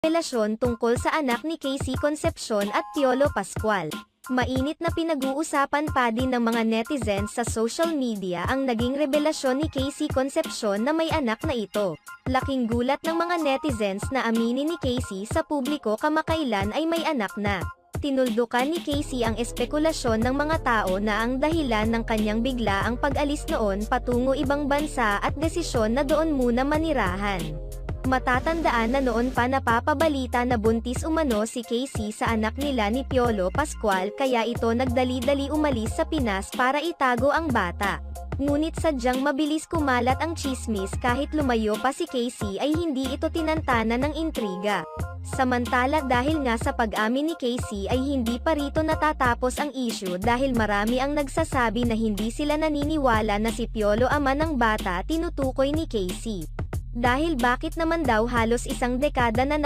revelasyon tungkol sa anak ni Casey Concepcion at Piolo Pascual. Mainit na pinag-uusapan pa din ng mga netizens sa social media ang naging revelasyon ni Casey Concepcion na may anak na ito. Laking gulat ng mga netizens na aminin ni Casey sa publiko kamakailan ay may anak na. Tinuldukan ni Casey ang espekulasyon ng mga tao na ang dahilan ng kanyang biglaang pag-alis noon patungo ibang bansa at desisyon na doon muna manirahan. Matatandaan na noon pa napapabalita na buntis umano si Casey sa anak nila ni Piolo Pascual kaya ito nagdali-dali umalis sa Pinas para itago ang bata. Ngunit sadyang mabilis kumalat ang tsismis kahit lumayo pa si Casey ay hindi ito tinantana ng intriga. Samantala dahil nga sa pag-amin ni Casey ay hindi pa rito natatapos ang issue dahil marami ang nagsasabi na hindi sila naniniwala na si Piolo ama ng bata tinutukoy ni Casey. Dahil bakit naman daw halos isang dekada na